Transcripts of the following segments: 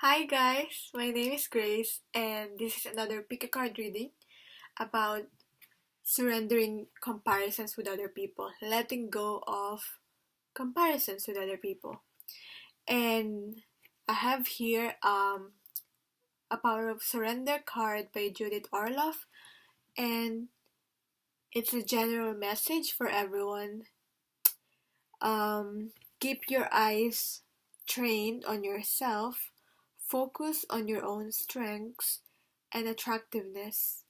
Hi guys, my name is Grace, and this is another pick a card reading about surrendering comparisons with other people, letting go of comparisons with other people. And I have here a Power of Surrender card by Judith Orloff, and it's a general message for everyone. Keep your eyes trained on yourself, focus on your own strengths and attractiveness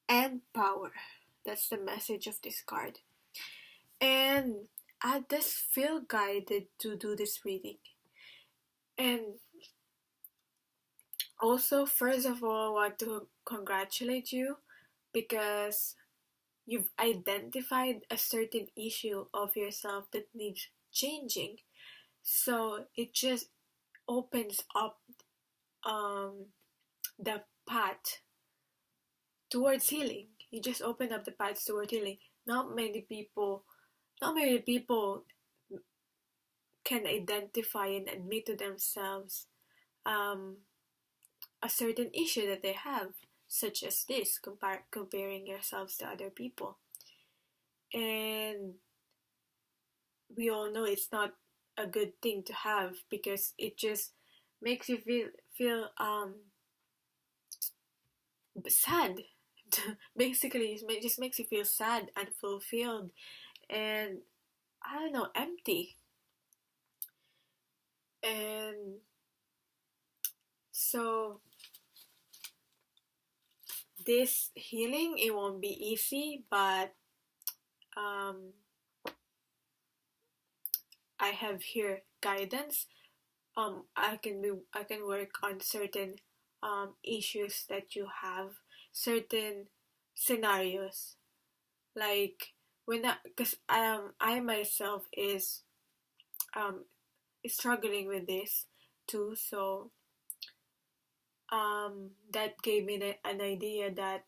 and power. That's the message of this card. And I just feel guided to do this reading. And also, first of all, I want to congratulate you because you've identified a certain issue of yourself that needs changing. So it just opens up the path towards healing. You just open up the paths toward healing. Not many people can identify and admit to themselves um, a certain issue that they have, such as this, comparing yourselves to other people. And we all know it's not a good thing to have because it just makes you feel sad. Basically, it just makes you feel sad, unfulfilled, and I don't know, empty. And so this healing, it won't be easy, but um, I have here guidance. I can work on certain issues that you have, certain scenarios, like when because I myself um is struggling with this too, so that gave me an idea that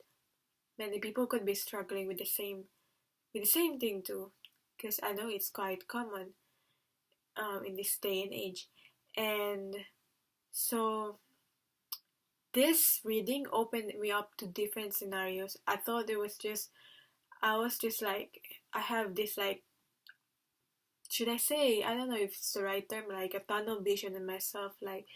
many people could be struggling with the same thing too, because I know it's quite common in this day and age. And so this reading opened me up to different scenarios. I was just like, I have this, like, should I say, I don't know if it's the right term, like a tunnel vision in myself, like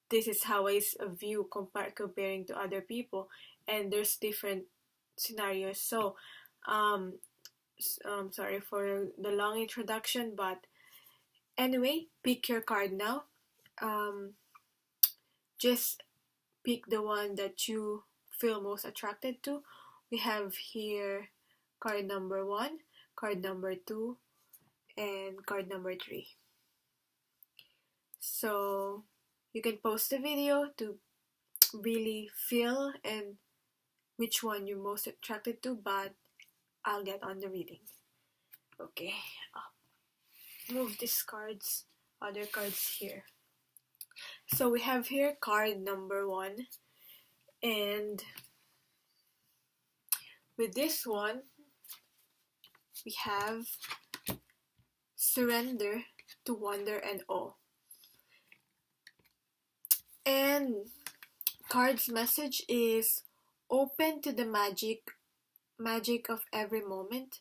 this is how I view comparing to other people, and there's different scenarios. So sorry for the long introduction, but anyway, pick your card now. um just pick the one that you feel most attracted to. We have here card number 1, card number 2, and card number 3. So you can pause the video to really feel and which one you're most attracted to, but I'll get on the reading. Okay, I'll move these other cards here. So we have here card number 1, and with this one, we have surrender to wonder and awe. And card's message is open to the magic of every moment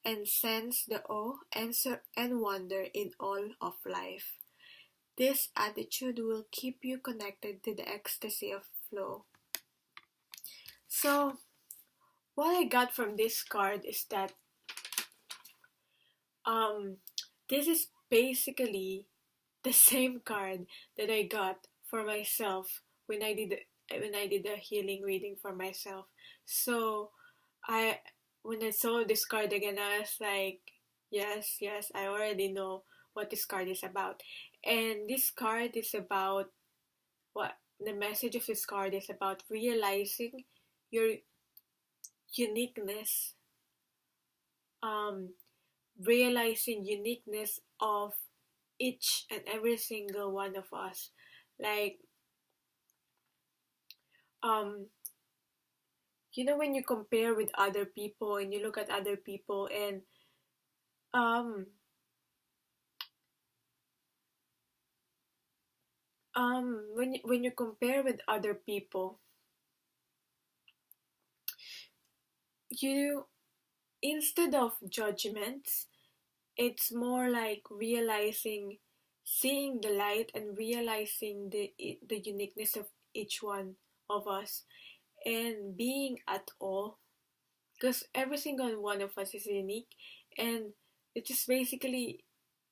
and sense the awe and wonder in all of life. This attitude will keep you connected to the ecstasy of flow. So, what I got from this card is that this is basically the same card that I got for myself when I did a healing reading for myself. So I when I saw this card again, I was like, yes, I already know what this card is about. And this card is about what the message of this card is about realizing your uniqueness, um, realizing uniqueness of each and every single one of us. Like, um, when you compare with other people and you look at other people and um When you compare with other people, you, instead of judgments, it's more like realizing, seeing the light and realizing the uniqueness of each one of us, and being at all, because every single one of us is unique, and it's just basically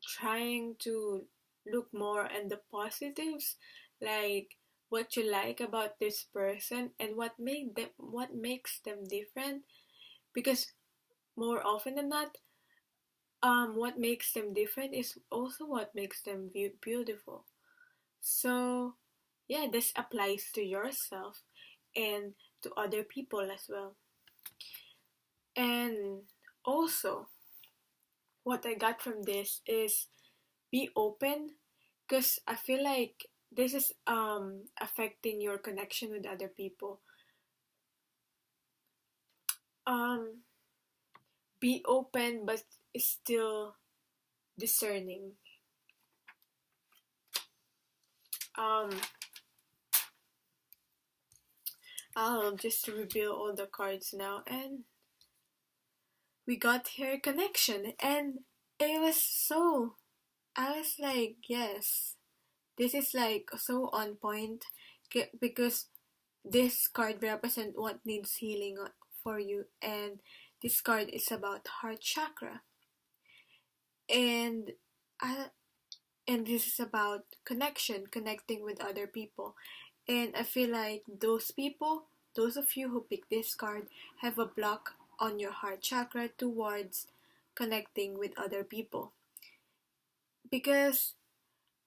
trying to look more at the positives, like what you like about this person and what makes them different, because more often than not, what makes them different is also what makes them beautiful. So yeah, this applies to yourself and to other people as well. And also, what I got from this is be open, because I feel like this is affecting your connection with other people. Um be open but still discerning. Um I'll just reveal all the cards now, and we got here connection, and it was so, I was like, yes, this is like so on point, because this card represents what needs healing for you, and this card is about heart chakra, and I, and this is about connection, connecting with other people, and I feel like those people, those of you who pick this card, have a block on your heart chakra towards connecting with other people, because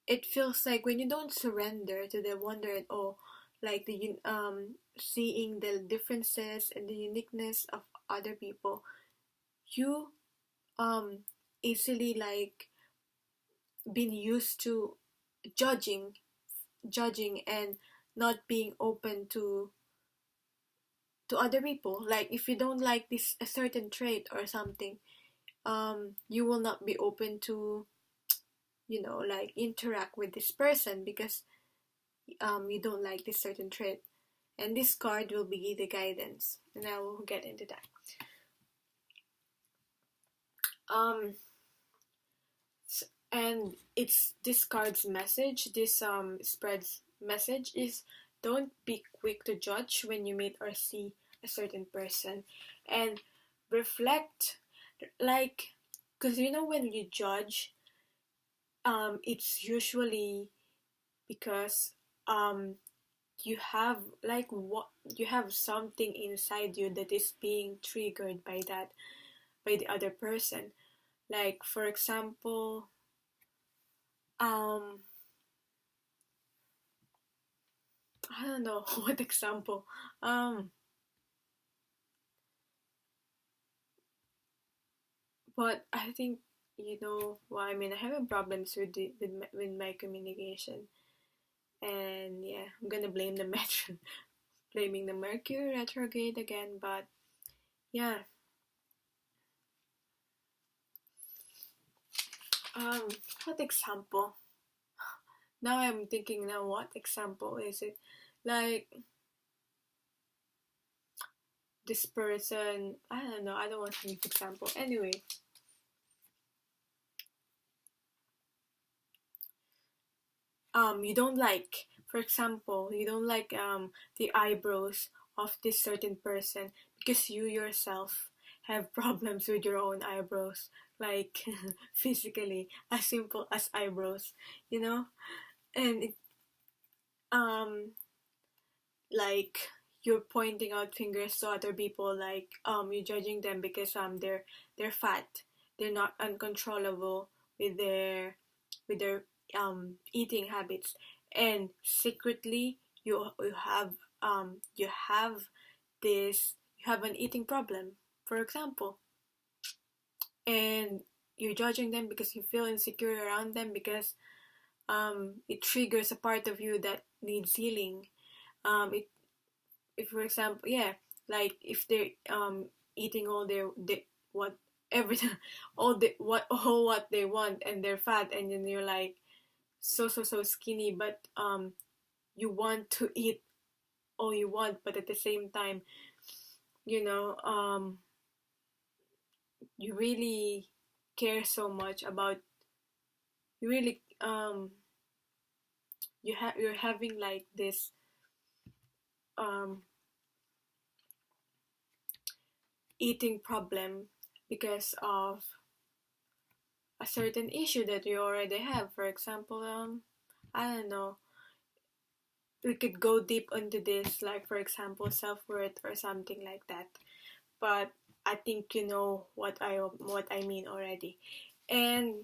it feels like when you don't surrender to the wonder and awe, like the seeing the differences and the uniqueness of other people, you um easily like been used to judging judging and not being open to other people. Like if you don't like this a certain trait or something, you will not be open to, like interact with this person, because you don't like this certain trait, and this card will be the guidance, and I will get into that. um and it's this card's message, this spreads message is, don't be quick to judge when you meet or see a certain person, and reflect, like, because when you judge, it's usually because um you have like what you have something inside you that is being triggered by the other person. Like for example, um I don't know what example. But I think, well, I mean, I have problems with with my communication, and yeah, I'm gonna blame the metro, blaming the Mercury retrograde again. But yeah, um, what example? Now I'm thinking, now what example is it? Like this person, I don't know. I don't want to give example. Anyway, you don't like, for example, you don't like the eyebrows of this certain person because you yourself have problems with your own eyebrows, like physically, as simple as eyebrows, you know and it, um like you're pointing out fingers to other people, like you're judging them because they're fat, they're not uncontrollable with their eating habits, and secretly you have this you have an eating problem, for example, and you're judging them because you feel insecure around them, because it triggers a part of you that needs healing. It If for example, yeah, like if they're eating all their what everything all what they want, and they're fat, and then you're like, so skinny, but you want to eat all you want, but at the same time, you know, you really care so much about, you really you're having like this um eating problem because of a certain issue that you already have. For example, I don't know, we could go deep into this, like for example, self-worth or something like that. But I think you know what I mean already. And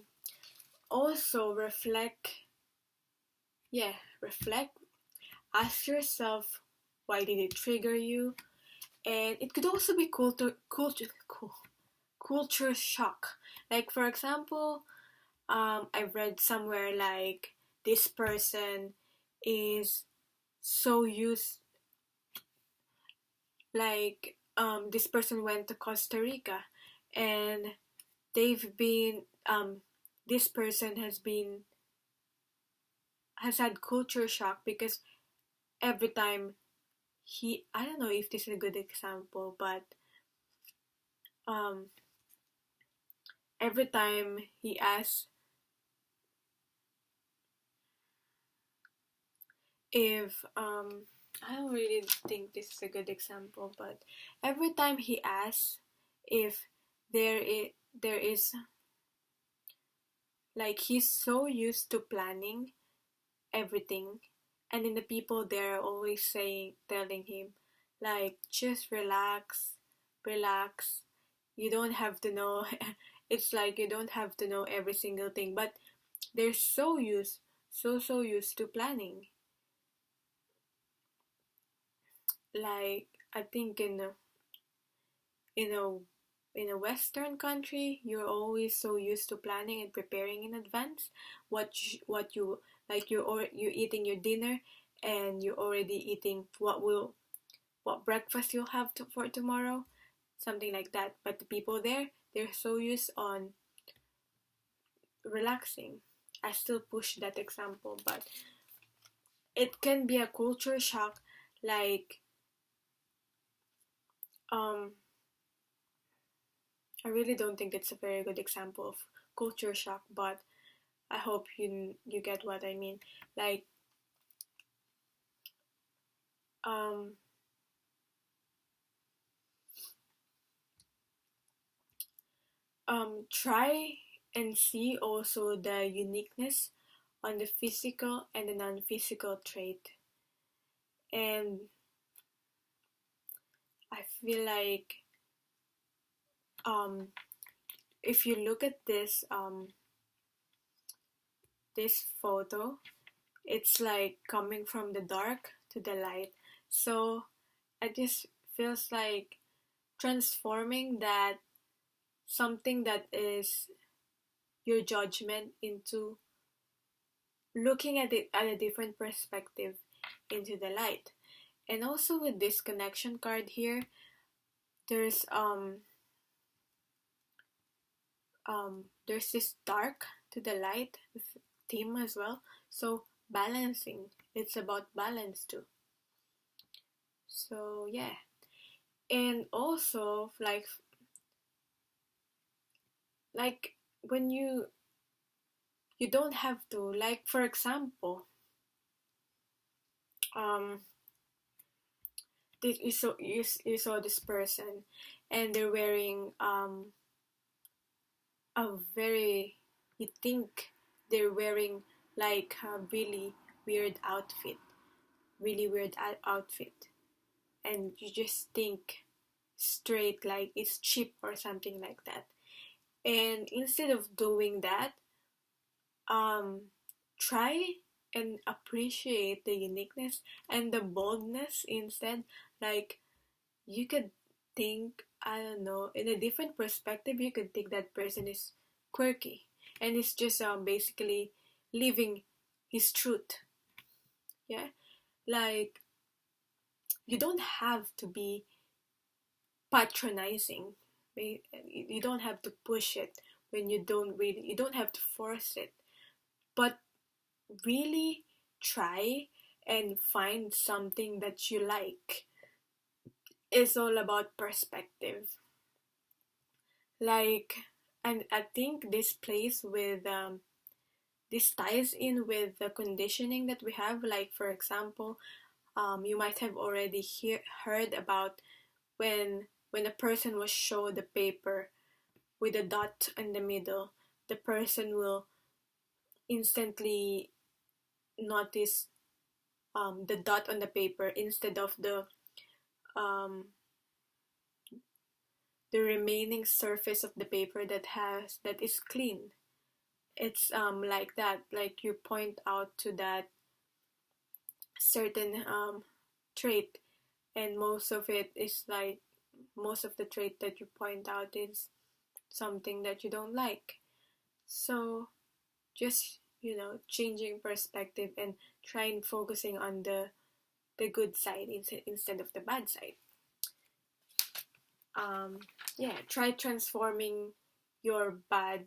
also reflect, yeah, reflect, ask yourself, why did it trigger you? And it could also be culture shock. Like for example, I've read somewhere like this person is so used, like this person went to Costa Rica, and they've been this person has had culture shock because every time he, I don't know if this is a good example, but um every time he asks if I don't really think this is a good example, but every time he asks if there is, like, he's so used to planning everything, and then the people there are always telling him, like, just relax, relax, you don't have to know. It's like you don't have to know every single thing, but they're so used to planning. Like, I think in a in a western country, you're always so used to planning and preparing in advance what you, like, you're eating your dinner, and you're already eating what breakfast you'll have for tomorrow, something like that. But the people there, they're so used on relaxing. I still push that example, but it can be a culture shock. Like, um I really don't think it's a very good example of culture shock, but I hope you get what I mean. Like, um try and see also the uniqueness on the physical and the non-physical trait. And I feel like um if you look at this photo, it's like coming from the dark to the light. So it just feels like transforming that something that is your judgment into looking at it at a different perspective into the light. And also with this connection card here, there's there's this dark to the light theme as well. So balancing, it's about balance too. So yeah. And also like when you don't have to, like for example, um you saw this person, and they're wearing a very, you think they're wearing like a really weird outfit, and you just think straight like it's cheap or something like that. And instead of doing that, um try and appreciate the uniqueness and the boldness instead. Like, you could think, I don't know, in a different perspective, you could think that person is quirky, and it's just basically living his truth. Yeah, like, you don't have to be patronizing. You don't have to push it when you don't have to force it. But really try and find something that you like. It's all about perspective. Like, and I think this plays with this ties in with the conditioning that we have. Like, for example, you might have already heard about when a person was shown the paper with a dot in the middle, the person will instantly notice the dot on the paper instead of um, the remaining surface of the paper that is clean. It's like that, like you point out to that certain trait, and most of the trait that you point out is something that you don't like. So just, changing perspective and trying focusing on the good side instead of the bad side. Yeah, try transforming your bad,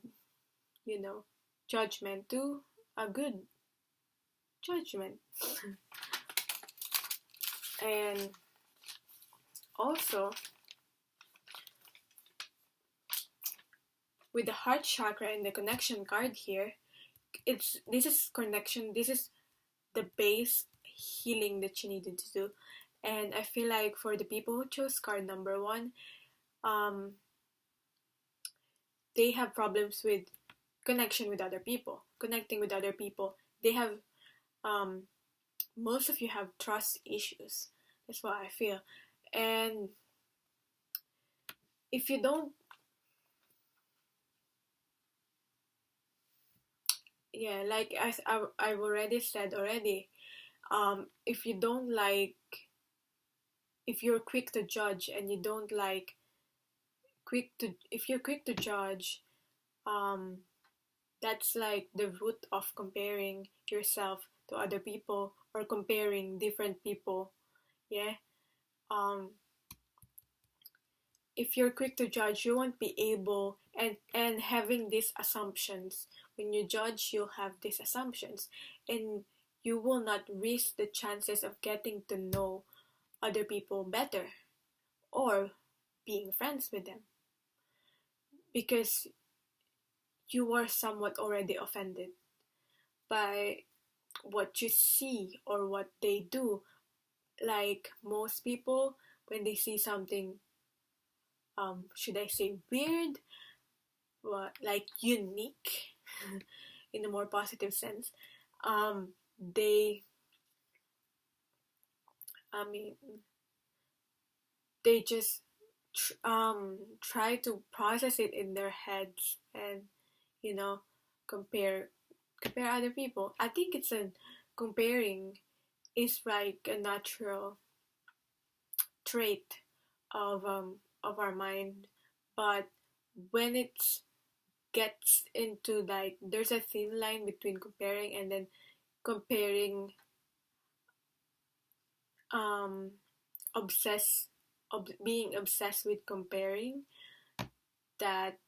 you know judgment to a good judgment. And also, with the heart chakra and the connection card here, this is connection, this is the base healing that you needed to do. And I feel like for the people who chose card number 1, um they have problems with connection with other people, connecting with other people. They have most of you have trust issues. That's what I feel. And if you don't, yeah, like I've already said already, if you don't like, if you're quick to judge and you don't like if you're quick to judge, um, that's like the root of comparing yourself to other people or comparing different people. Yeah. Um, if you're quick to judge, you won't be able, and having these assumptions. When you judge, you'll have these assumptions, and you will not risk the chances of getting to know other people better or being friends with them, because you are somewhat already offended by what you see or what they do. Like most people, when they see something, should I say weird, like unique, in a more positive sense, they, I mean, they just try to process it in their heads and, you know compare other people. I think it's a comparing is like a natural trait of our mind, but when it gets into, like, there's a thin line between comparing and then comparing, um being obsessed with comparing, that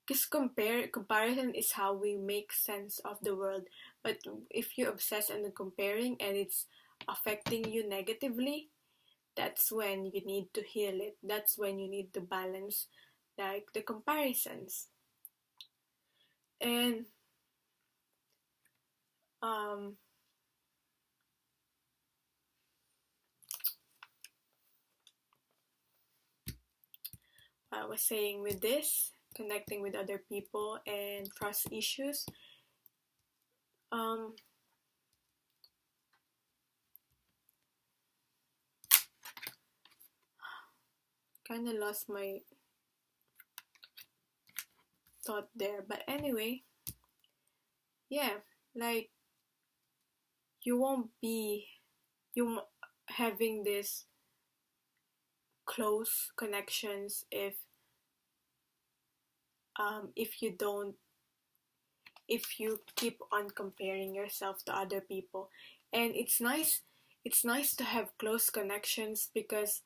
because comparison is how we make sense of the world. But if you obsess on the comparing and it's affecting you negatively, that's when you need to heal it. That's when you need to balance, like, the comparisons. And um I was saying, with this connecting with other people and trust issues, um kind of lost my thought there. But anyway, yeah, like, you won't be you having this close connections if you don't, if you keep on comparing yourself to other people. And it's nice to have close connections, because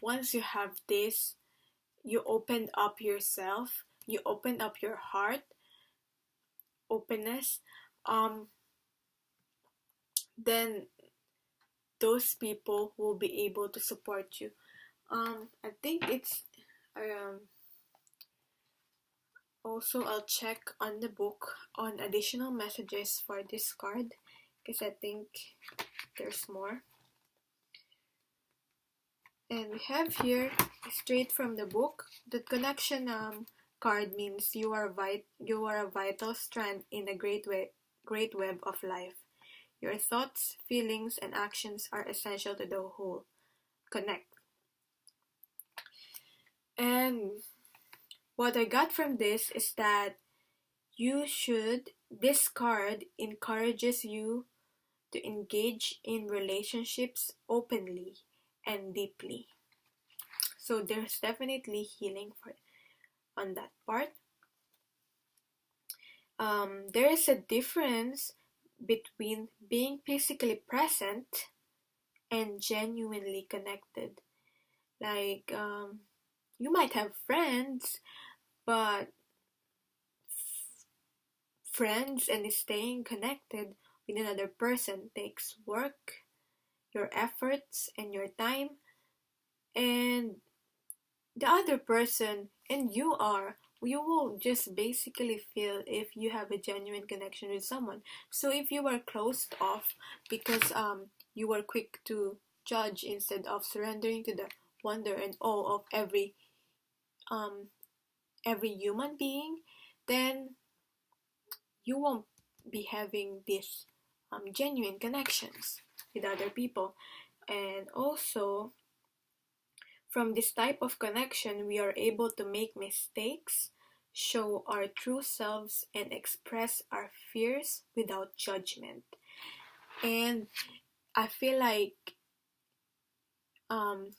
once you have this, you open up yourself, you open up your heart, openness. then those people will be able to support you. I think it's um also I'll check on the book on additional messages for this card because I think there's more. And we have here straight from the book the connection card means you are a vital strand in a great web of life. Your thoughts, feelings, and actions are essential to the whole. Connect. And what I got from this is that this card encourages you to engage in relationships openly and deeply. So there's definitely healing on that part. There is a difference between being physically present and genuinely connected. Like, you might have friends, but friends and staying connected with another person takes work, your efforts, and your time, and the other person and you will just basically feel if you have a genuine connection with someone. So if you are closed off because you were quick to judge instead of surrendering to the wonder and awe of um every human being, then you won't be having these genuine connections with other people. And also, from this type of connection, we are able to make mistakes, show our true selves, and express our fears without judgment. And I feel like um,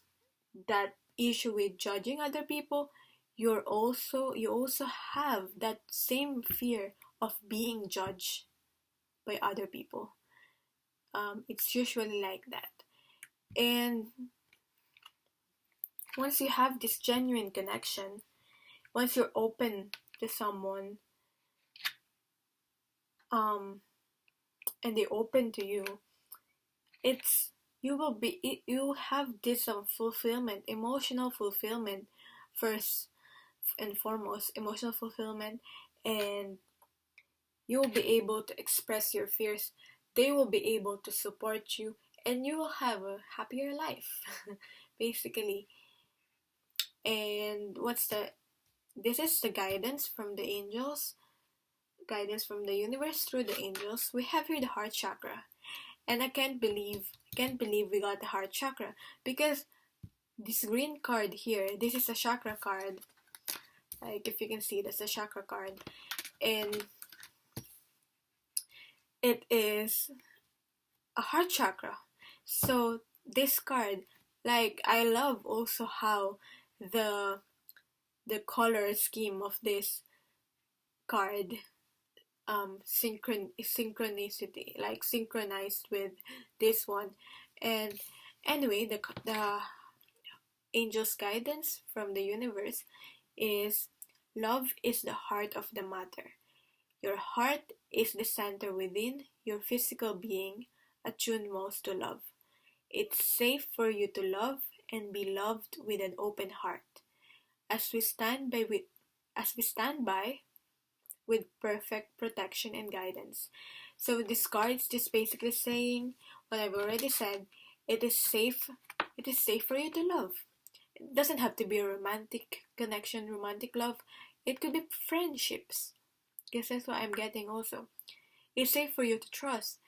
that issue with judging other people, you also have that same fear of being judged by other people. It's usually like that. And once you have this genuine connection, once you're open to someone, um, and they open to you, it's you have this fulfillment, emotional fulfillment, first and foremost, emotional fulfillment, and you will be able to express your fears. They will be able to support you, and you will have a happier life, basically. And this is the guidance from the angels, guidance from the universe through the angels. We have here the heart chakra, and I can't believe we got the heart chakra because this green card here, this is a chakra card. Like if you can see, that's a chakra card, and it is a heart chakra. So this card, like I love also how the the color scheme of this card synchronicity, like synchronized with this one. And anyway, the angel's guidance from the universe is love is the heart of the matter. Your heart is the center within your physical being, attuned most to love. It's safe for you to love and be loved with an open heart. As we stand by with as we stand by with perfect protection and guidance. So this card is just basically saying what I've already said. It is safe. It is safe for you to love. It doesn't have to be a romantic connection, romantic love. It could be friendships. Because that's what I'm getting also. It's safe for you to trust,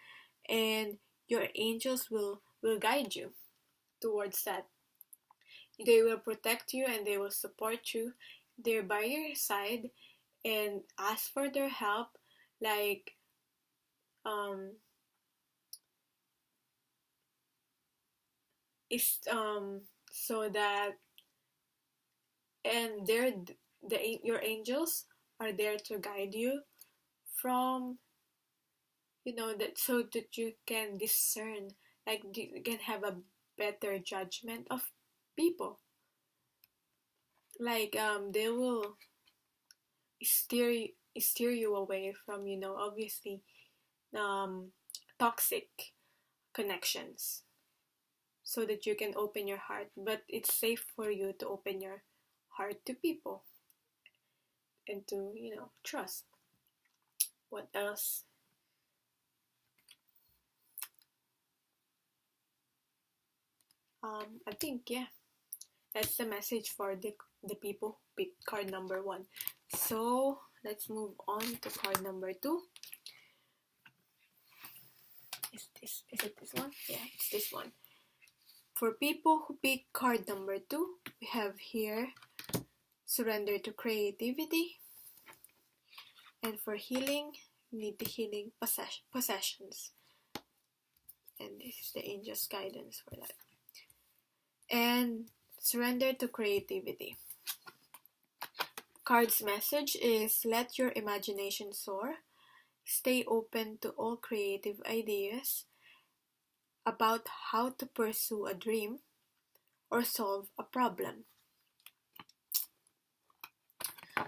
and your angels will guide you towards that. They will protect you and they will support you. They're by your side and ask for their help, like um is so that and your angels are there to guide you from that so that you can discern, like you can have a better judgment of people, like they will steer you away from obviously um toxic connections so that you can open your heart. But it's safe for you to open your heart to people and to, trust. What else? I think, yeah, that's the message for the people who picked card number 1. So let's move on to card number 2. Is it this one? Yeah, it's this one. For people who pick card number 2, we have here surrender to creativity. And for healing, you need the healing possessions. And this is the angel's guidance for that. And surrender to creativity. Card's message is let your imagination soar. Stay open to all creative ideas about how to pursue a dream or solve a problem.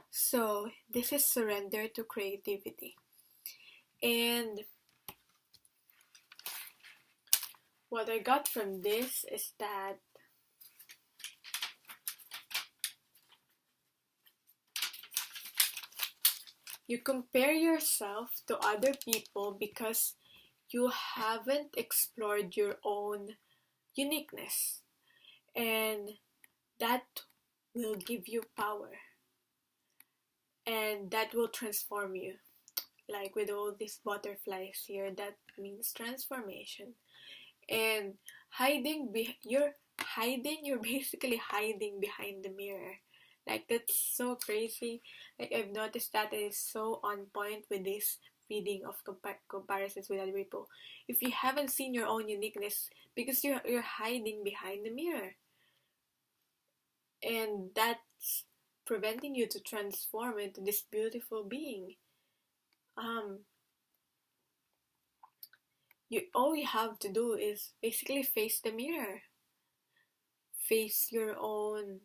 So this is surrender to creativity. And what I got from this is that you compare yourself to other people because you haven't explored your own uniqueness. And that will give you power. And that will transform you. Like with all these butterflies here, that means transformation. And you're basically hiding behind the mirror. Like, that's so crazy. Like, I've noticed that it is so on point with this reading of comparisons with other people. If you haven't seen your own uniqueness, because you're hiding behind the mirror, and that's preventing you to transform into this beautiful being. All you have to do is basically face the mirror. Face your own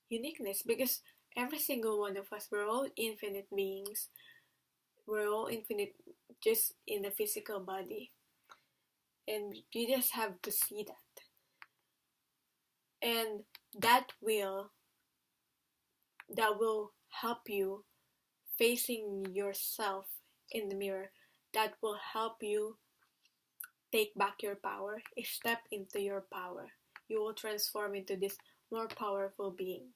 uniqueness, because every single one of us, we're all infinite beings. We're all infinite just in the physical body. And you just have to see that. And that will help you facing yourself in the mirror. That will help you take back your power, step into your power. You will transform into this more powerful being.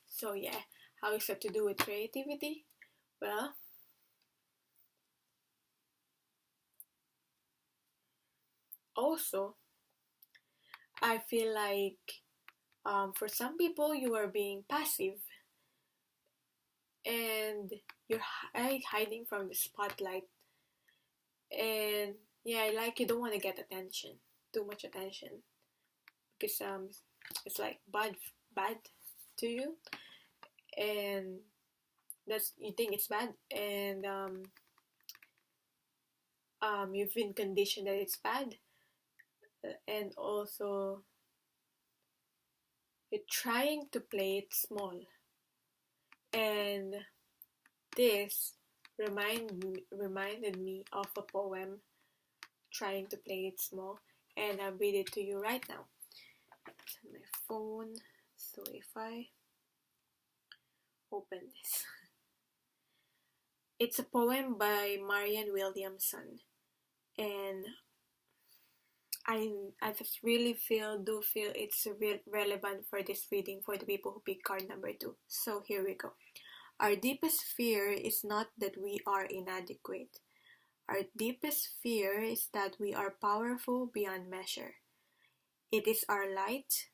So yeah, how is that to do with creativity? Well, also, I feel like for some people you are being passive and you're hiding from the spotlight, and yeah, like you don't want to get too much attention, because it's like bad to you, and you think it's bad, and you've been conditioned that it's bad, and also you're trying to play it small. And this reminded me of a poem, Trying to Play It Small, and I'll read it to you right now. It's on my phone, so if I open this. It's a poem by Marianne Williamson, and I just really do feel it's relevant for this reading for the people who pick card number 2. So here we go. Our deepest fear is not that we are inadequate. Our deepest fear is that we are powerful beyond measure. It is our light,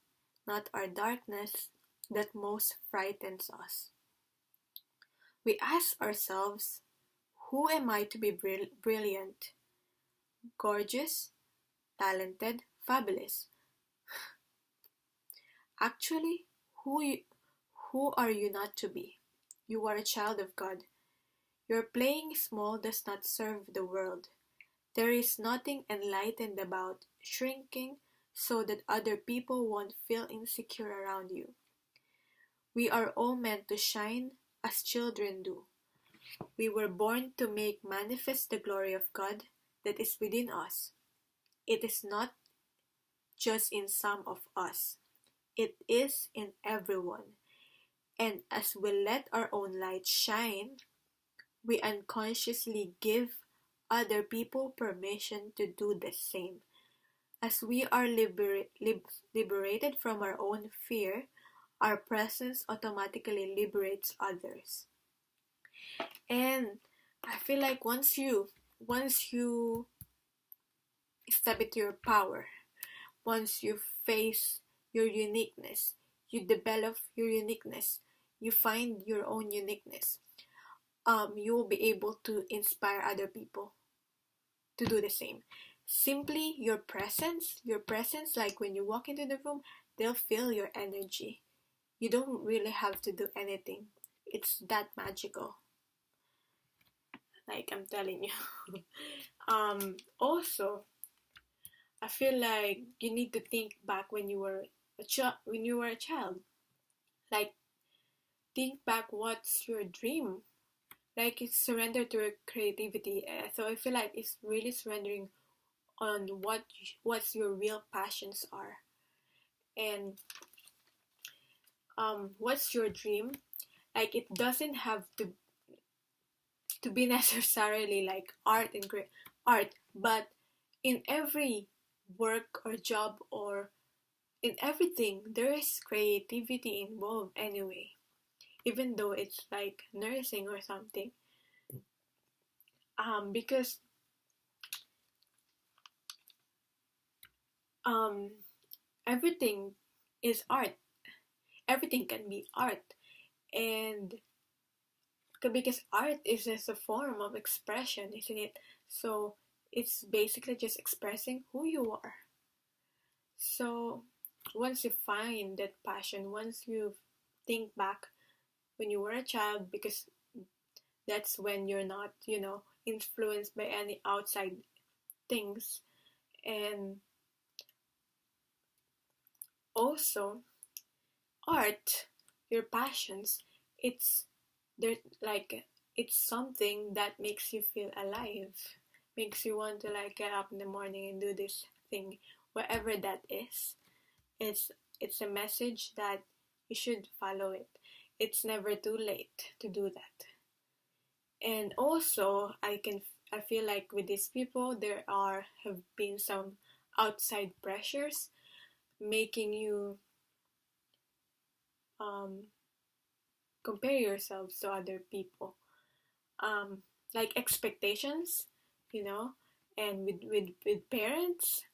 not our darkness, that most frightens us. We ask ourselves, who am I to be brilliant, gorgeous, talented, fabulous? Actually, who are you not to be? You are a child of God. Your playing small does not serve the world. There is nothing enlightened about shrinking so that other people won't feel insecure around you. We are all meant to shine as children do. We were born to make manifest the glory of God, that is within us. It is not just in some of us, it is in everyone. And as we let our own light shine, we unconsciously give other people permission to do the same. As we are liberated from our own fear, our presence automatically liberates others. And I feel like once you step into your power, once you face your uniqueness, you develop your uniqueness, you find your own uniqueness, you will be able to inspire other people to do the same. Simply your presence, like when you walk into the room, they'll feel your energy. You don't really have to do anything. It's that magical. Like I'm telling you. Also, I feel like you need to think back when you were a child. Like think back what's your dream. Like it's surrender to your creativity. So I feel like it's really surrendering on what's your real passions are. And what's your dream? Like it doesn't have to be necessarily like art, but in every work or job or in everything there is creativity involved anyway, even though it's like nursing or something, because um everything is art, everything can be art. And because art is just a form of expression, isn't it? So it's basically just expressing who you are. So once you find that passion, once you think back when you were a child, because that's when you're not, influenced by any outside things. And also art, your passions, it's there like it's something that makes you feel alive, makes you want to like get up in the morning and do this thing, wherever that is. It's a message that you should follow it. It's never too late to do that. And also I feel like with these people have been some outside pressures making you um compare yourselves to other people, like expectations, you know, and with parents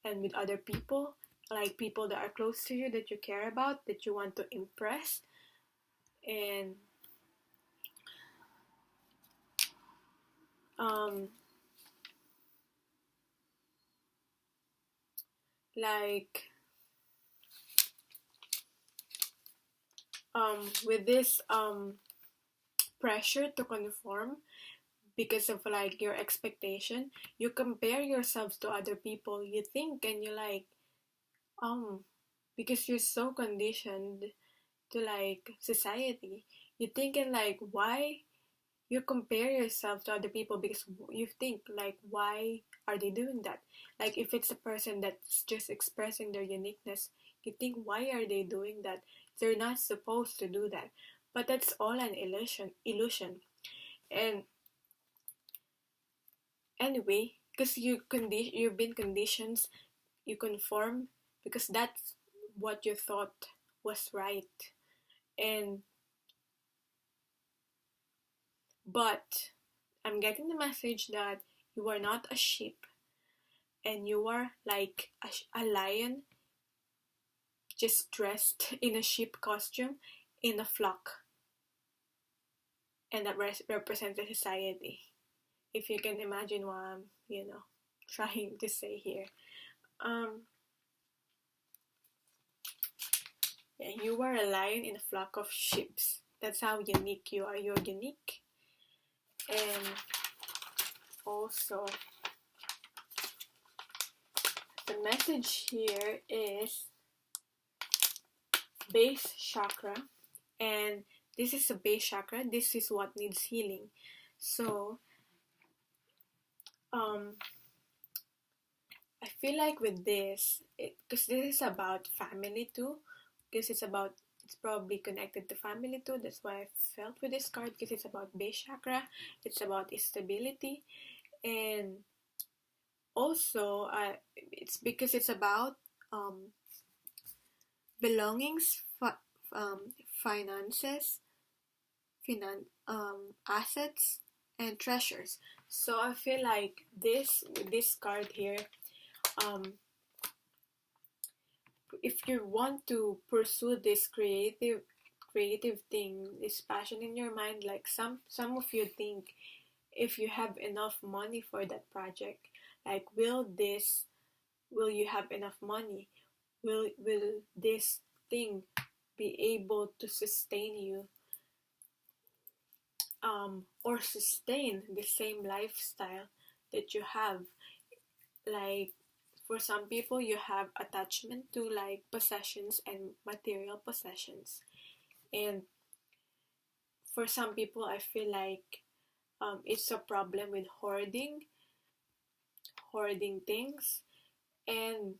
and with other people, like people that are close to you that you care about, that you want to impress. And um like with this pressure to conform because of like your expectation, you compare yourselves to other people, you think, and you like um because you're so conditioned to like society, you thinking like why you compare yourself to other people, because you think like why are they doing that. Like if it's a person that's just expressing their uniqueness, you think why are they doing that, they're not supposed to do that. But that's all an illusion. And anyway, because you've been conditioned, you conform because that's what you thought was right. And but I'm getting the message that you are not a sheep, and you are like a lion just dressed in a sheep costume in a flock, and that represents the society. If you can imagine what I'm, trying to say here. Um, yeah, you are a lion in a flock of sheep. That's how unique you are. You're unique. And also, the message here is base chakra, and this is a base chakra. This is what needs healing. So, feel like with this, because this is about family too, because it's probably connected to family too. That's why I felt with this card, because it's about base chakra, it's about stability, and also it's because it's about um, belongings, finances, assets, and treasures. So I feel like this card here, um, if you want to pursue this creative thing, this passion in your mind, like some of you think, if you have enough money for that project, like will you have enough money, will this thing be able to sustain you, or sustain the same lifestyle that you have. Like, for some people, you have attachment to like possessions and material possessions, and for some people, I feel like it's a problem with hoarding things, and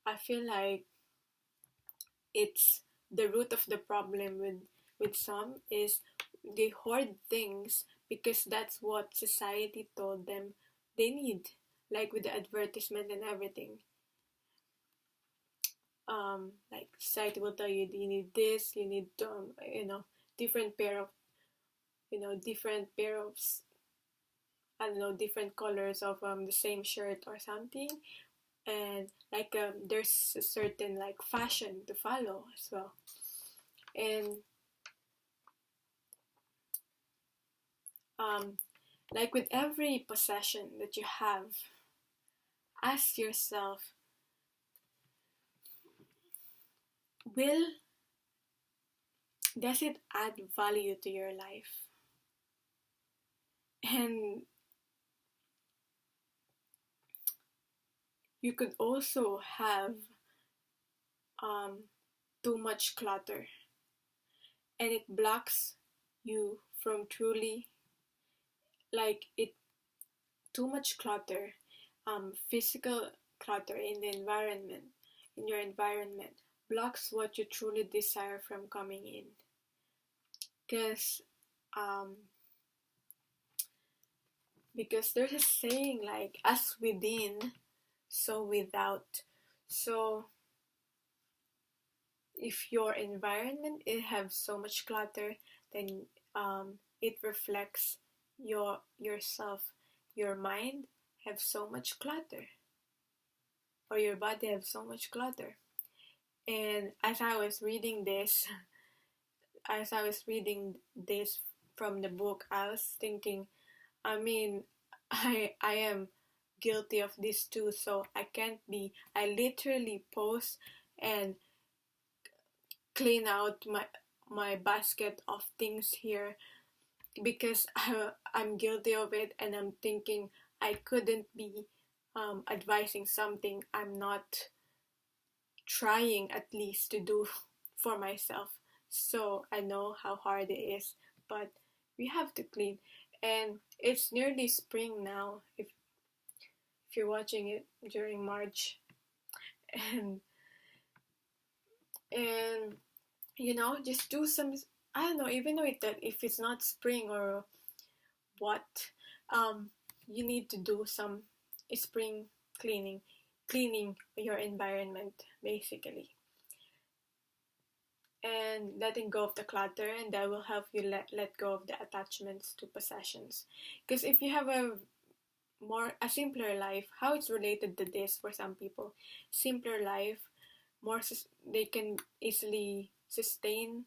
I feel like it's the root of the problem with some is they hoard things because that's what society told them they need, like with the advertisement and everything. Like society will tell you, you need this, you need different pair of different pair of I don't know, different colors of the same shirt or something, and like there's a certain like fashion to follow as well. And um like with every possession that you have, ask yourself, will does it add value to your life? And you could also have um too much clutter, and it blocks you from truly, like it too much clutter, physical clutter in the environment, in your environment, blocks what you truly desire from coming in. Because um, because there's a saying like, as within, so without. So if your environment it have so much clutter, then it reflects yourself. Your mind have so much clutter, or your body have so much clutter. And as I was reading this, as I was reading this from the book, I was thinking, I mean, I am guilty of this too, so I literally pause and clean out my basket of things here, because I'm guilty of it, and I'm thinking I couldn't be advising something I'm not trying at least to do for myself. So I know how hard it is, but we have to clean. And it's nearly spring now, if you're watching it during March. And and just do some, I don't know, even though that if it's not spring or what, um you need to do some spring cleaning your environment, basically, and letting go of the clutter, and that will help you let go of the attachments to possessions. Because if you have a simpler life, how it's related to this for some people, simpler life, they can easily sustain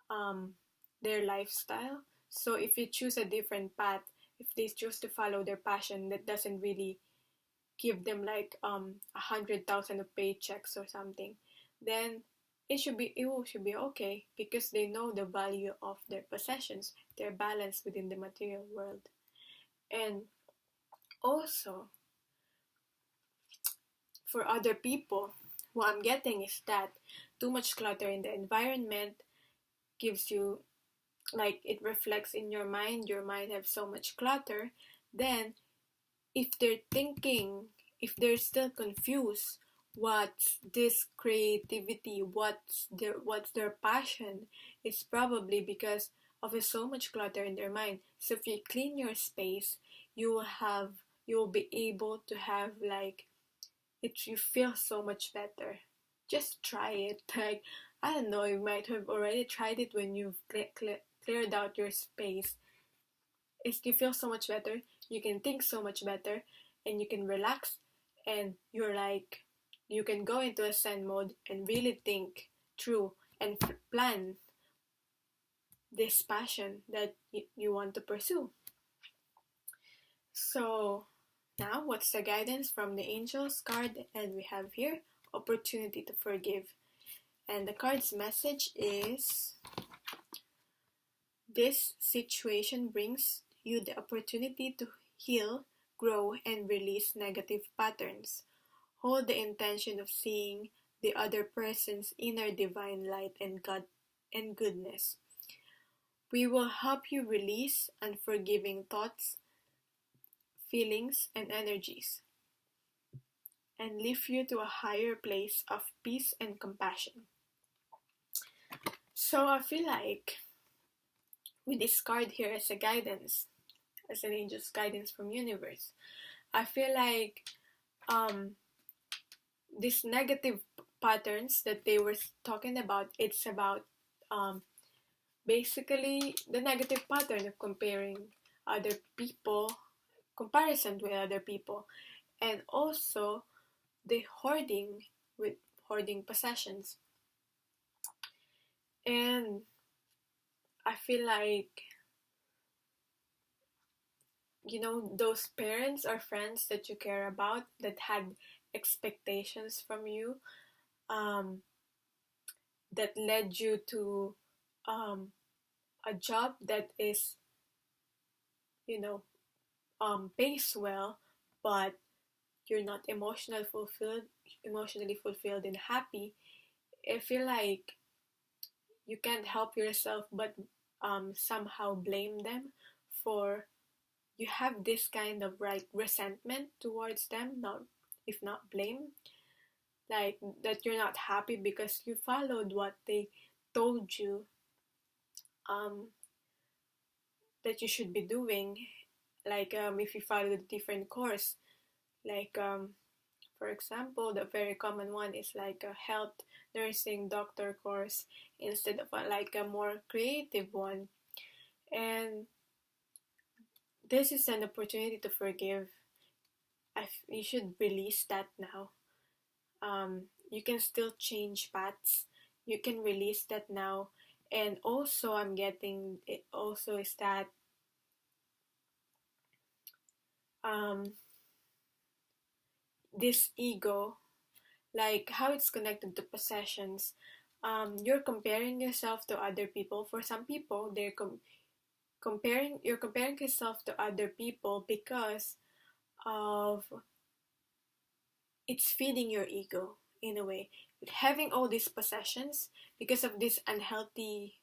um their lifestyle. So if you choose a different path, if they choose to follow their passion that doesn't really give them like 100,000 of paychecks or something, then it should be okay, because they know the value of their possessions, their balance within the material world. And also, for other people, what I'm getting is that too much clutter in the environment gives you, like, it reflects in your mind have so much clutter. Then if they're thinking if they're still confused what's this creativity, what's their passion, it's probably because of so much clutter in their mind. So if you clean your space, you will be able to have like it, you feel so much better. Just try it. Like, I don't know, you might have already tried it when you've cleared out your space. You feel so much better, you can think so much better, and you can relax, and you can go into a zen mode and really think through and plan this passion that you want to pursue. So now, what's the guidance from the angels card? And we have here opportunity to forgive. And the card's message is this situation brings you the opportunity to heal, grow, and release negative patterns. Hold the intention of seeing the other person's inner divine light and God and goodness. We will help you release unforgiving thoughts, feelings, and energies, and lift you to a higher place of peace and compassion. So I feel like with this card here as a guidance, as an angel's guidance from universe, I feel like these negative patterns that they were talking about, it's about basically the negative pattern of comparing other people, comparison with other people, and also the hoarding possessions. And I feel like, those parents or friends that you care about that had expectations from you, that led you to a job that is, pays well, but you're not emotionally fulfilled and happy. I feel like you can't help yourself but somehow blame them for you have this kind of resentment towards them, not if not blame, like that you're not happy because you followed what they told you that you should be doing, like if you followed a different course, like for example, the very common one is like a health nursing doctor course instead of like a more creative one. And this is an opportunity to forgive. You should release that now. You can still change paths. You can release that now. And also, I'm getting it also is that this ego, like how it's connected to possessions. You're comparing yourself to other people. For some people, you're comparing yourself to other people because of it's feeding your ego in a way. Having all these possessions because of this unhealthy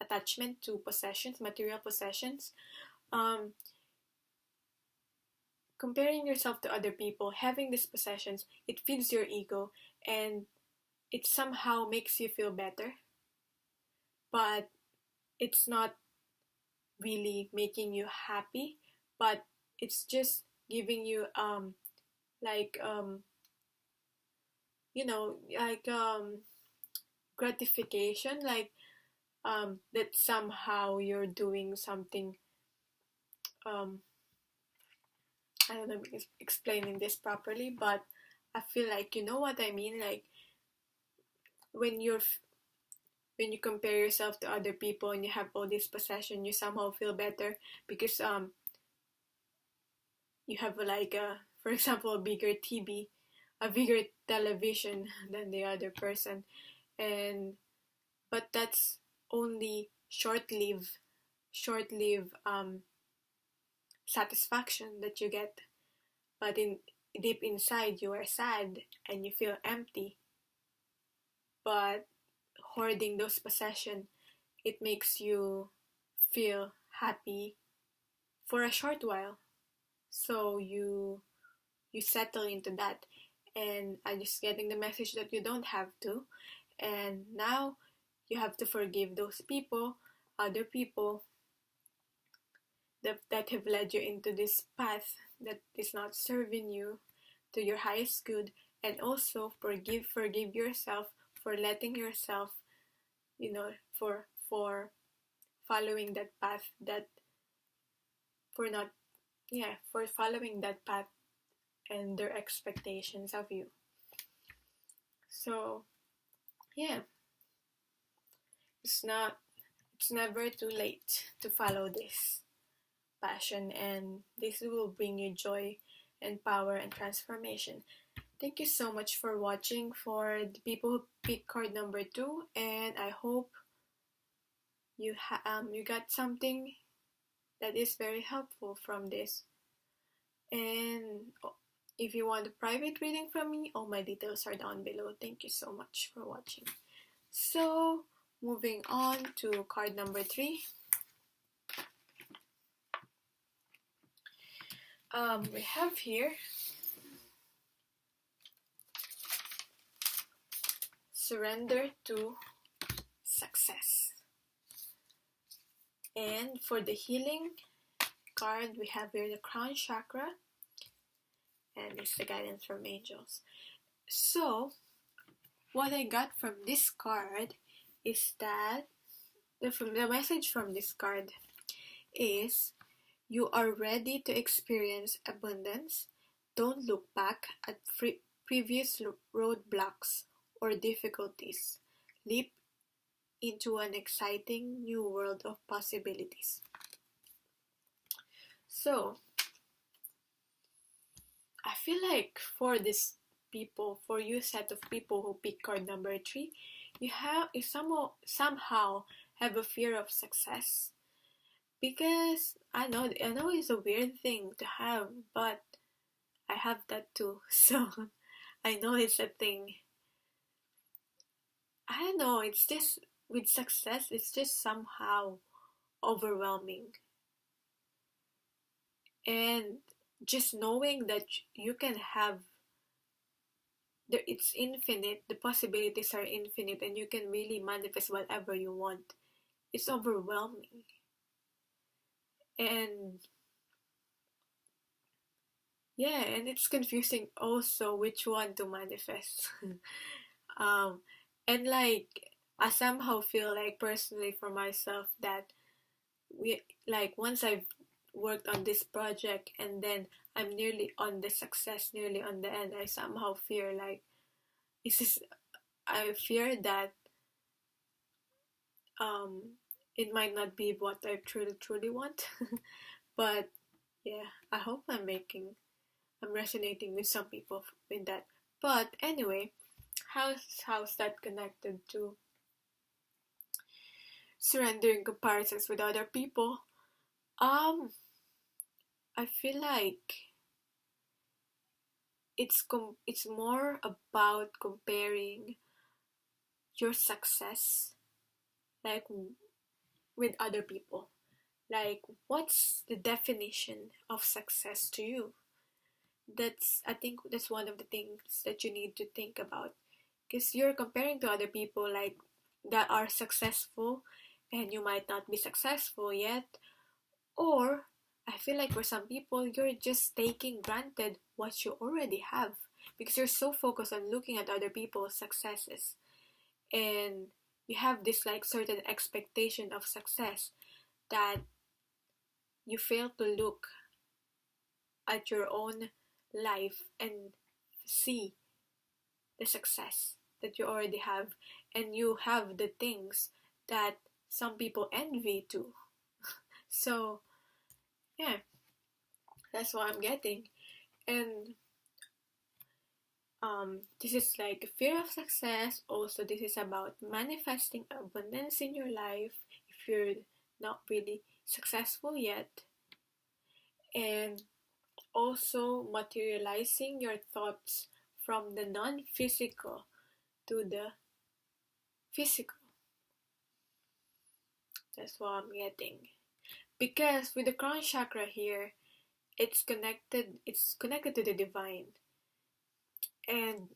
attachment to possessions, material possessions. Comparing yourself to other people, having these possessions, it feeds your ego and it somehow makes you feel better, but it's not really making you happy, but it's just giving you like gratification, like that somehow you're doing something. I don't know if I'm explaining this properly, but I feel like you know what I mean. Like when when you compare yourself to other people and you have all this possession, you somehow feel better because you have like for example, a bigger TV, a bigger television than the other person, and but that's only short-lived satisfaction that you get, but in deep inside you are sad and you feel empty. But hoarding those possessions, it makes you feel happy for a short while, so you you settle into that. And I'm just getting the message that you don't have to. And now you have to forgive those people, other people that have led you into this path that is not serving you to your highest good. And also forgive yourself for letting yourself, for following that path, that for not for following that path and their expectations of you. So yeah, it's never too late to follow this passion, and this will bring you joy and power and transformation. Thank you so much for watching, for the people who picked card number 2, and I hope you got something that is very helpful from this. And if you want a private reading from me, all my details are down below. Thank you so much for watching. So moving on to card number 3. We have here surrender to success. And for the healing card, we have here the crown chakra, and it's the guidance from angels. So what I got from this card is that the message from this card is, you are ready to experience abundance. Don't look back at previous roadblocks or difficulties. Leap into an exciting new world of possibilities. So I feel like for you set of people who pick card number 3, you somehow have a fear of success. Because I know it's a weird thing to have, but I have that too. So I know it's a thing. I don't know, it's just with success, it's just somehow overwhelming. And just knowing that you can have it's infinite, the possibilities are infinite, and you can really manifest whatever you want. It's overwhelming. And yeah, and it's confusing also which one to manifest. And like, I somehow feel like personally for myself that once I've worked on this project and then I'm nearly on the success, nearly on the end, I somehow fear like, I fear that it might not be what I truly want. But yeah, I hope I'm resonating with some people with that. But anyway, how's that connected to surrendering comparisons with other people? I feel like it's more about comparing your success like with other people. Like, what's the definition of success to you? I think that's one of the things that you need to think about, because you're comparing to other people like that are successful and you might not be successful yet. Or I feel like for some people, you're just taking granted what you already have because you're so focused on looking at other people's successes, and you have this like certain expectation of success that you fail to look at your own life and see the success that you already have, and you have the things that some people envy too. So yeah, that's what I'm getting. And this is like fear of success. Also, this is about manifesting abundance in your life if you're not really successful yet, and also materializing your thoughts from the non-physical to the physical. That's what I'm getting. Because with the crown chakra here, it's connected to the divine. And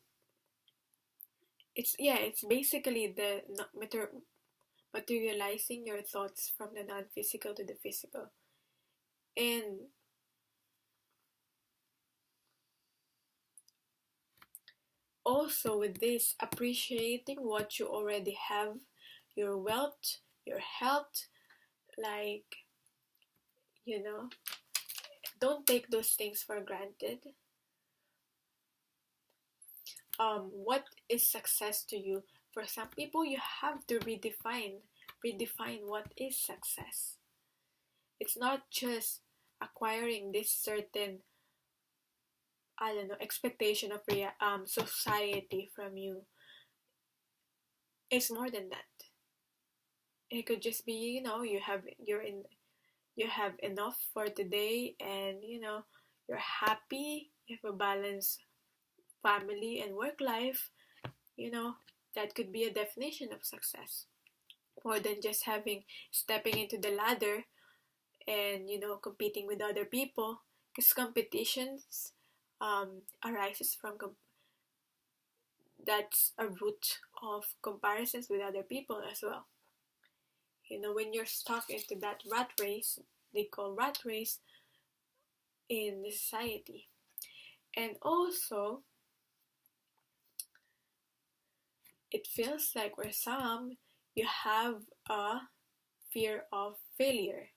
it's basically the materializing your thoughts from the non-physical to the physical. And also with this, appreciating what you already have, your wealth, your health, like, don't take those things for granted. What is success to you? For some people, you have to redefine what is success. It's not just acquiring this certain, I don't know, expectation of society from you. It's more than that. It could just be, you have enough for today, and you're happy, you have a balanced family and work life. That could be a definition of success, more than just stepping into the ladder and competing with other people, because competitions arises from that's a root of comparisons with other people as well. When you're stuck into that rat race, they call rat race in the society. And also, it feels like for some, you have a fear of failure,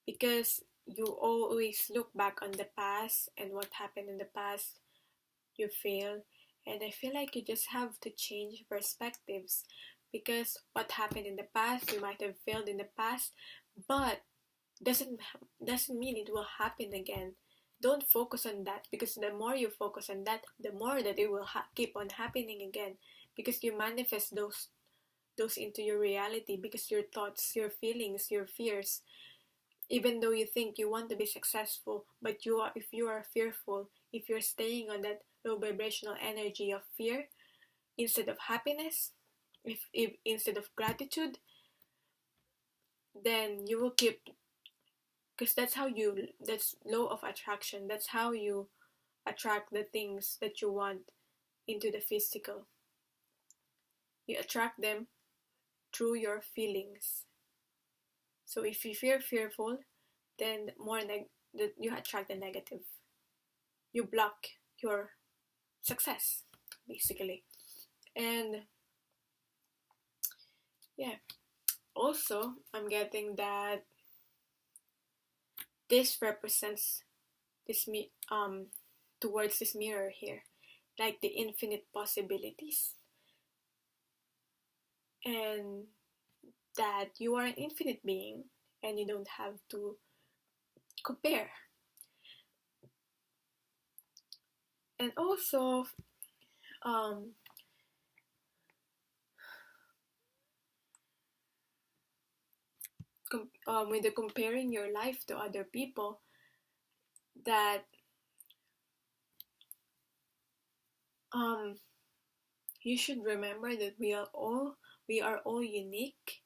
because you always look back on the past and what happened in the past, you fail. And I feel like you just have to change perspectives, because what happened in the past, you might have failed in the past, but doesn't mean it will happen again. Don't focus on that, because the more you focus on that, the more that it will keep on happening again, because you manifest those into your reality, because your thoughts, your feelings, your fears, even though you think you want to be successful, but if you are fearful, if you're staying on that low vibrational energy of fear instead of happiness, if instead of gratitude, then you will keep, because that's law of attraction. That's how you attract the things that you want into the physical. You attract them through your feelings. So if you feel fearful, then you attract the negative. You block your success, basically. And yeah, also I'm getting that this represents this towards this mirror here, like the infinite possibilities, and that you are an infinite being and you don't have to compare. And also, with the comparing your life to other people, that you should remember that we are all unique.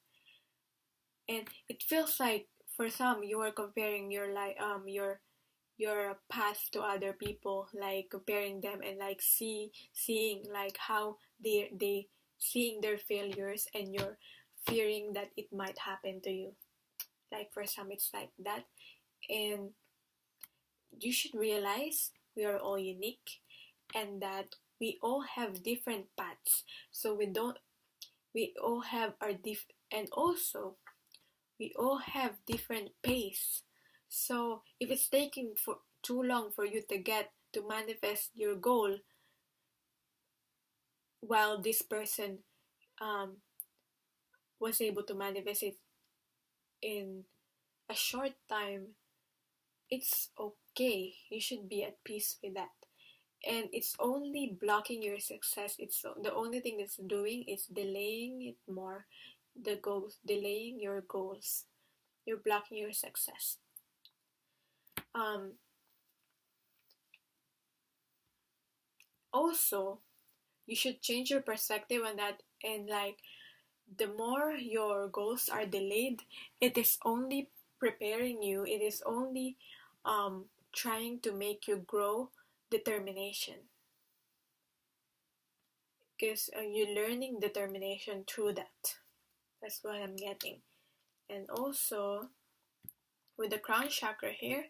And it feels like for some, you are comparing your life, your path to other people, like comparing them, and like seeing like how they seeing their failures, and you're fearing that it might happen to you. Like for some, it's like that. And you should realize we are all unique, and that we all have different paths. So we all have and also we all have different pace. So if it's taking for too long for you to manifest your goal, while this person was able to manifest it in a short time, it's okay. You should be at peace with that. And it's only blocking your success. It's the only thing it's doing is delaying it more. Delaying your goals. You're blocking your success. Also, you should change your perspective on that, and like, the more your goals are delayed, it is only preparing you, it is only trying to make you grow determination, because you're learning determination through that. That's what I'm getting. And also with the crown chakra here,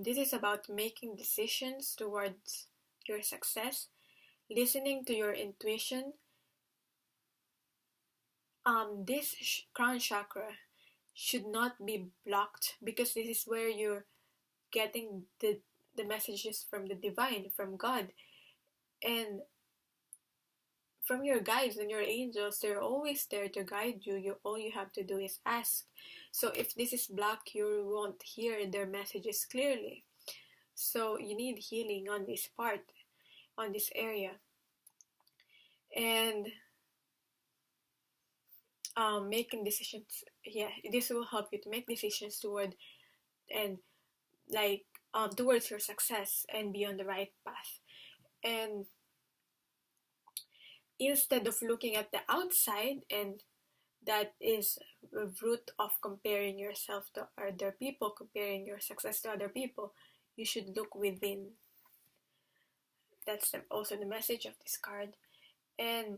this is about making decisions towards your success, listening to your intuition. This crown chakra should not be blocked, because this is where you're getting the messages from the divine, from God, and from your guides and your angels. They're always there to guide you. All you have to do is ask. So if this is blocked, you won't hear their messages clearly. So you need healing on this part, on this area. And making decisions, this will help you to make decisions toward and towards your success and be on the right path. And instead of looking at the outside, and that is the root of comparing yourself to other people, comparing your success to other people, you should look within. That's also the message of this card. And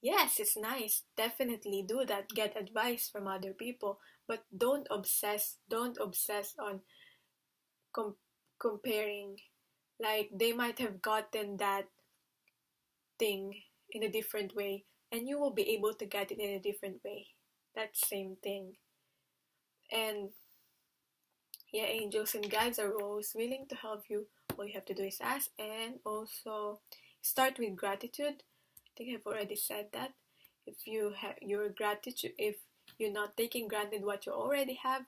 yes, it's nice, definitely do that, get advice from other people, but don't obsess on comparing. Like, they might have gotten that thing in a different way, and you will be able to get it in a different way, that same thing. And angels and guides are always willing to help you. All you have to do is ask, and also start with gratitude. I think I've already said that. If you have your gratitude, if you're not taking granted what you already have,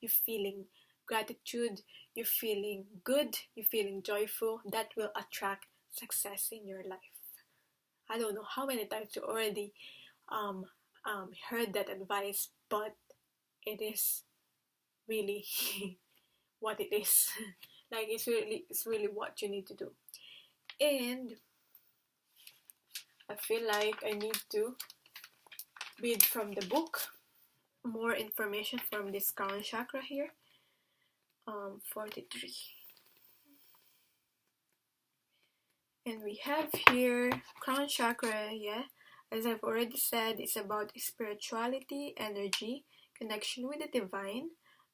you're feeling gratitude, you're feeling good, you're feeling joyful, that will attract success in your life. I don't know how many times you already heard that advice, but it is really what it is. Like, it's really what you need to do. And I feel like I need to read from the book more information from this crown chakra here. 43. And we have here crown chakra, as I've already said, it's about spirituality, energy, connection with the divine,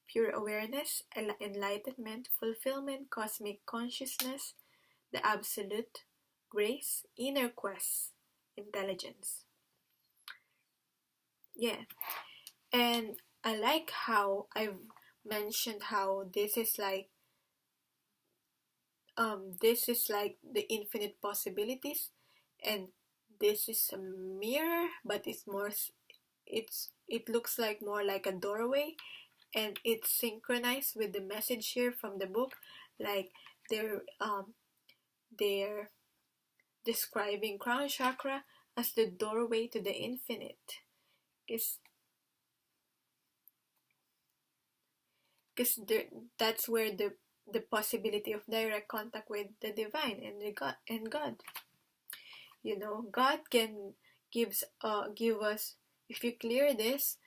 pure awareness, enlightenment, fulfillment, cosmic consciousness, the absolute, grace, inner quest, intelligence. And I like how I've mentioned how this is like the infinite possibilities, and this is a mirror, but it looks like more like a doorway, and it's synchronized with the message here from the book. Like, they're describing crown chakra as the doorway to the infinite, because that's where the possibility of direct contact with the divine and God. God can give us, if you clear this,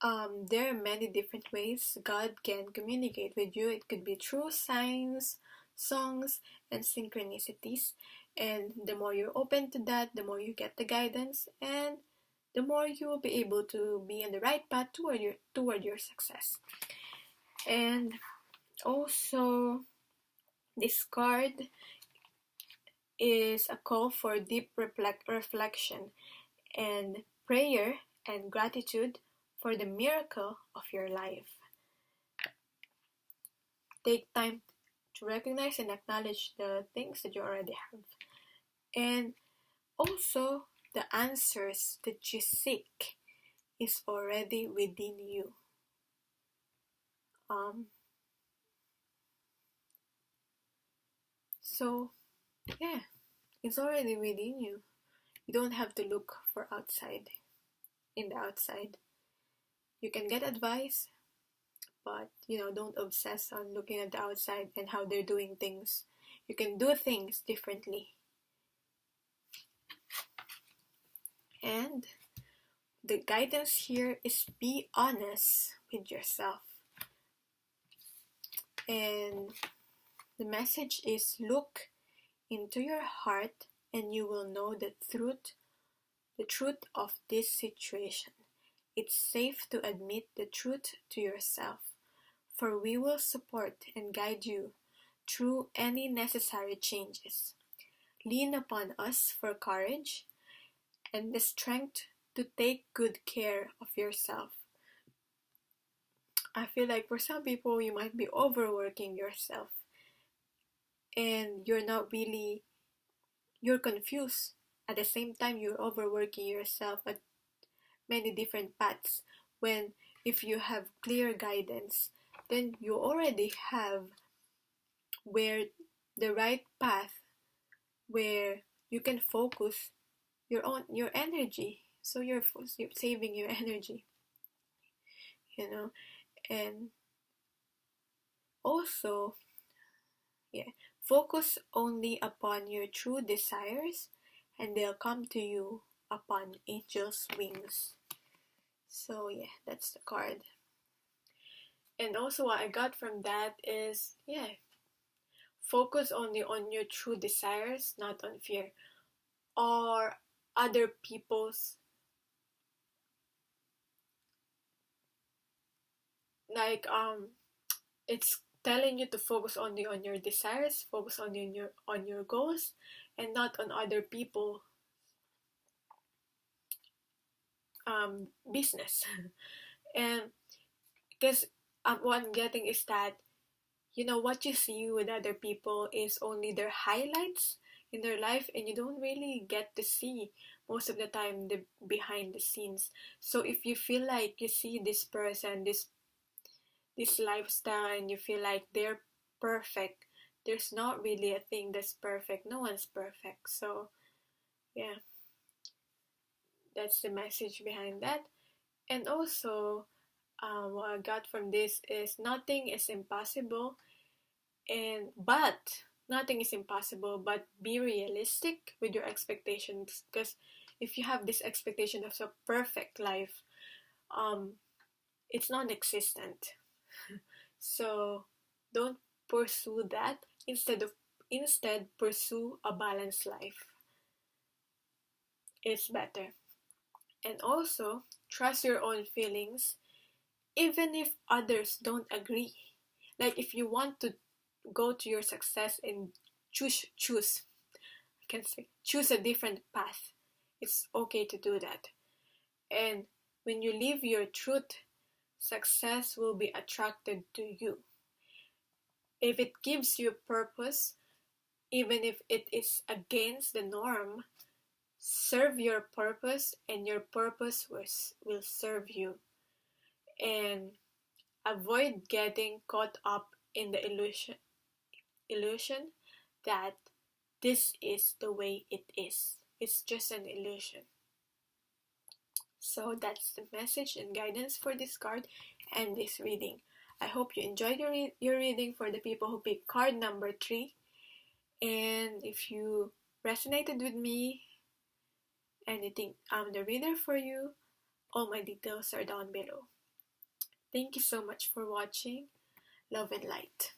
there are many different ways God can communicate with you. It could be through signs, songs, and synchronicities. And the more you're open to that, the more you get the guidance, and the more you will be able to be on the right path toward your success. And also, this card is a call for deep reflection and prayer and gratitude for the miracle of your life. Take time to recognize and acknowledge the things that you already have, and also the answers that you seek is already within you. So it's already within you. You don't have to look for in the outside. You can get advice, but don't obsess on looking at the outside and how they're doing things. You can do things differently. And the guidance here is be honest with yourself. And the message is, look into your heart and you will know the truth of this situation. It's safe to admit the truth to yourself, for we will support and guide you through any necessary changes. Lean upon us for courage and the strength to take good care of yourself. I feel like for some people, you might be overworking yourself and you're confused. At the same time, you're overworking yourself at many different paths. When if you have clear guidance, then you already have where the right path where you can focus your energy. So you're saving your energy, and also, yeah, focus only upon your true desires and they'll come to you upon angel's wings. So yeah, that's the card. And also what I got from that is, focus only on your true desires, not on fear or other people's, like it's telling you to focus only on your desires, focus only on your goals, and not on other people business. And because what I'm getting is that what you see with other people is only their highlights in their life, and you don't really get to see most of the time the behind the scenes. So if you feel like you see this person, this lifestyle, and you feel like they're perfect, there's not really a thing that's perfect. No one's perfect. So yeah, that's the message behind that. And also, what I got from this is nothing is impossible, but nothing is impossible, but be realistic with your expectations, because if you have this expectation of a perfect life, it's non-existent. So don't pursue that. Instead pursue a balanced life. It's better. And also trust your own feelings even if others don't agree. Like if you want to go to your success and choose I can say choose a different path, it's okay to do that. And when you live your truth, success will be attracted to you. If it gives you purpose, even if it is against the norm, serve your purpose and your purpose will serve you. And avoid getting caught up in the illusion that this is the way it is. It's just an illusion. So that's the message and guidance for this card and this reading. I hope you enjoyed your reading for the people who picked card number 3. And if you resonated with me and you think I'm the reader for you, all my details are down below. Thank you so much for watching. Love and light.